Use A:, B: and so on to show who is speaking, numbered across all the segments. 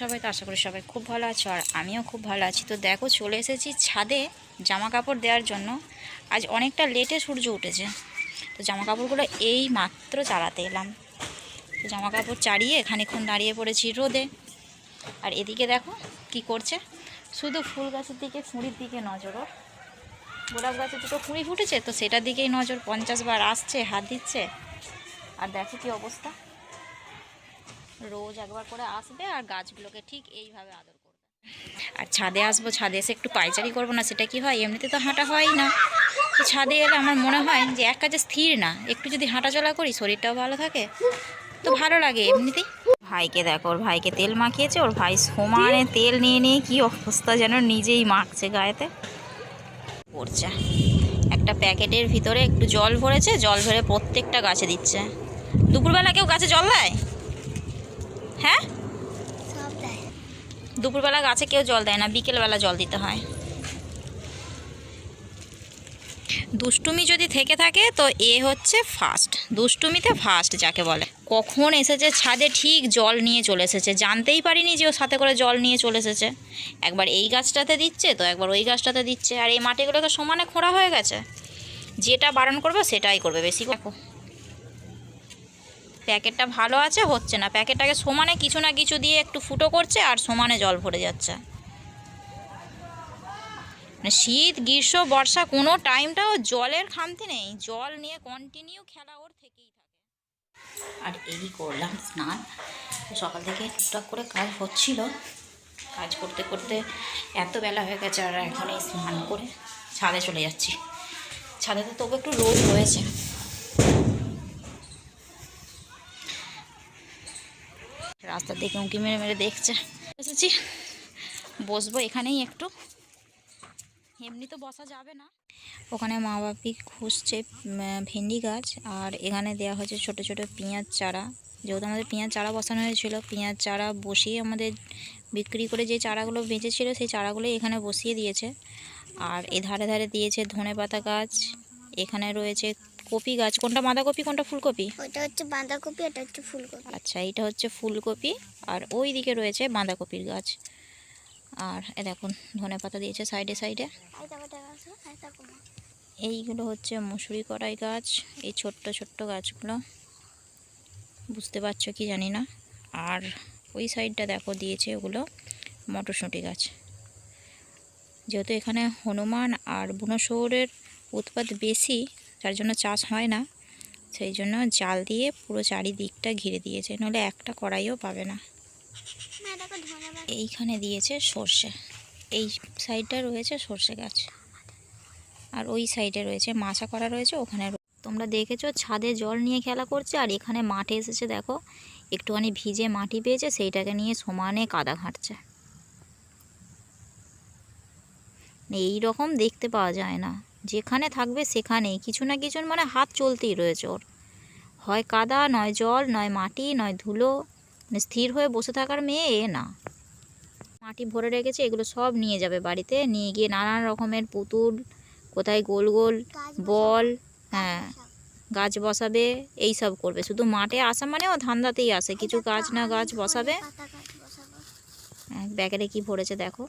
A: সবাই তো আশা করি সবাই খুব ভালো আছো, আর আমিও খুব ভালো আছি। তো দেখো, চলে এসেছি ছাদে জামা কাপড় দেওয়ার জন্য। আজ অনেকটা লেটে সূর্য উঠেছে, তো জামা কাপড়গুলো এই মাত্র চালাতে এলাম। তো জামা কাপড় চাড়িয়ে খানিকক্ষণ দাঁড়িয়ে পড়েছি রোদে। আর এদিকে দেখো কি করছে, শুধু ফুল গাছের দিকে, ফুঁড়ির দিকে নজর। ওর গোলাপ গাছে দুটো ফুঁড়ি ফুটেছে, তো সেটার দিকেই নজর। 50 বার আসছে, হাত দিচ্ছে। আর দেখো কি অবস্থা, রোজ একবার করে আসবে আর গাছগুলোকে ঠিক এইভাবে আদর করবে। আর ছাদে আসবো, ছাদে এসে একটু পায়চারি করবো না, সেটা কি হয়? এমনিতে তো হাঁটা হয়ই না। তো ছাদে এলে আমার মনে হয় যে এক কাজে স্থির না, একটু যদি হাঁটাচলা করি শরীরটাও ভালো থাকে, তো ভালো লাগে এমনিতেই। ভাইকে দেখো, ওর ভাইকে তেল মাখিয়েছে, ওর ভাই সমানে তেল নিয়ে নিয়ে কি অবস্থা যেন নিজেই মাখছে গায়েতে পড়ছে। একটা প্যাকেটের ভিতরে একটু জল ভরেছে, জল ভরে প্রত্যেকটা গাছে দিচ্ছে। দুপুরবেলা কেউ গাছে জল দেয়? হ্যাঁ, দুপুরবেলা গাছে কেউ জল দেয় না, বিকেলবেলা জল দিতে হয়। দুষ্টুমি যদি থেকে থাকে তো এ হচ্ছে ফার্স্ট, দুষ্টুমিতে ফার্স্ট যাকে বলে। কখন এসেছে ছাদে, ঠিক জল নিয়ে চলে এসেছে, জানতেই পারিনি যে ও সাথে করে জল নিয়ে চলে এসেছে। একবার এই গাছটাতে দিচ্ছে, তো একবার ওই গাছটাতে দিচ্ছে। আর এই মাটিগুলো তো সমানে খোঁড়া হয়ে গেছে, যেটা বারণ করবে সেটাই করবে বেশি। দেখো প্যাকেটটা ভালো আছে, হচ্ছে না। প্যাকেটটাকে সমানে কিছু না কিছু দিয়ে একটু ফুটো করছে আর সমানে জল ভরে যাচ্ছে। মানে শীত, গ্রীষ্ম, বর্ষা কোনো টাইমটাও জলের খামতি নেই, জল নিয়ে কন্টিনিউ খেলা ওর থেকেই থাকে। আর এই করলাম স্নান। সকাল থেকে টুকটাক করে কাজ হচ্ছিল, কাজ করতে করতে এত বেলা হয়ে গেছে। আর এখন এই স্নান করে ছাদে চলে যাচ্ছি। ছাদে তো তবু একটু রোদ রয়েছে। রাস্তার দিকে উঁকি মেরে মেরে দেখছে। এসেছি, বসবো এখানেই একটু, এমনি তো বসা যাবে না। ওখানে মা বাপি খুঁজছে ভেন্ডি গাছ, আর এখানে দেওয়া হয়েছে ছোট ছোট পেঁয়াজ চারা। যেহেতু আমাদের পেঁয়াজ চারা বসানো হয়েছিল, পেঁয়াজ চারা বসিয়ে আমাদের বিক্রি করে যে চারাগুলো বেঁচেছিল সেই চারাগুলো এখানে বসিয়ে দিয়েছে। আর এই ধারে ধারে দিয়েছে ধনেপাতা গাছ। এখানে রয়েছে কপি গাছ। কোনটা বাঁধাকপি, কোনটা ফুলকপি?
B: ওটা হচ্ছে বাঁধাকপি, এটা হচ্ছে ফুলকপি।
A: আচ্ছা, এইটা হচ্ছে ফুলকপি, আর ওই দিকে রয়েছে বাঁধাকপির গাছ। আর এ দেখুন ধনেপাতা দিয়েছে সাইডে সাইডে। এইগুলো হচ্ছে মুসুরি কড়াই গাছ, এই ছোট্ট ছোট্ট গাছগুলো, বুঝতে পারছো কি জানি না। আর ওই সাইডটা দেখো দিয়েছে ওগুলো মটরশুঁটি গাছ। যেহেতু এখানে হনুমান আর বুনো শুয়োরের উৎপাত বেশি, যার জন্য চাষ হয় না, সেই জন্য জাল দিয়ে পুরো চারিদিকটা ঘিরে দিয়েছে, নাহলে একটা কড়াইও পাবে না। এইখানে দিয়েছে সর্ষে, এই সাইডটা রয়েছে সর্ষে গাছ, আর ওই সাইডে রয়েছে মাচা করা রয়েছে। ওখানে তোমরা দেখেছো ছাদে জল নিয়ে খেলা করছে, আর এখানে মাঠে এসেছে দেখো একটুখানি ভিজে মাটি পেয়েছে, সেইটাকে নিয়ে সমানে কাদা ঘাঁটছে। এই রকম দেখতে পাওয়া যায় না, যেখানে থাকবে সেখানেই কিছু না কিছু মানে হাত চলতেই রয়েছে ওর। হয় কাদা, নয় জল, নয় মাটি, নয় ধুলো। স্থির হয়ে বসে থাকার মেয়ে এ না। মাটি ভরে রেখেছে, এগুলো সব নিয়ে যাবে বাড়িতে, নিয়ে গিয়ে নানান রকমের পুতুল, কোথায় গোল গোল বল, হ্যাঁ গাছ বসাবে, এই সব করবে। শুধু মাঠে আসা মানে ও ধান্দাতেই আসে, কিছু গাছ না গাছ বসাবে। ব্যাগেরে কি ভরেছে দেখো,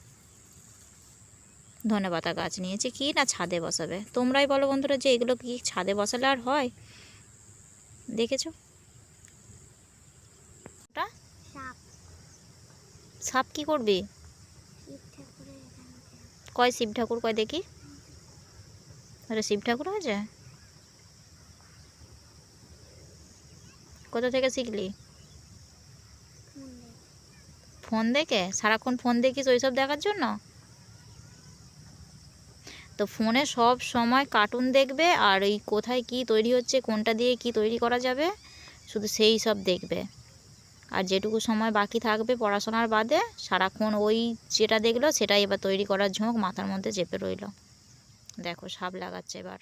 A: ধনেপাতা গাছ নিয়েছে কি না ছাদে বসাবে। তোমরাই বলো বন্ধুরা যে এগুলো কি ছাদে বসালে আর হয়? দেখেছো ওটা? সাপ কি করবে? কয় শিব ঠাকুর, কয় দেখি। আরে শিব ঠাকুর আছে? কোথা থেকে শিখলি? ফোন দেখে? সারাক্ষণ ফোন দেখিস ওইসব দেখার জন্য? তো ফোনে সব সময় কার্টুন দেখবে, আর ওই কোথায় কি তৈরি হচ্ছে, কোনটা দিয়ে কি তৈরি করা যাবে, শুধু সেই সব দেখবে। আর যেটুকু সময় বাকি থাকবে পড়াশোনার বাদে, সারাক্ষণ ওই যেটা দেখলো সেটাই এবার তৈরি করার ঝোঁক মাথার মধ্যে চেপে রইল। দেখো সাপ লাগাচ্ছে এবার।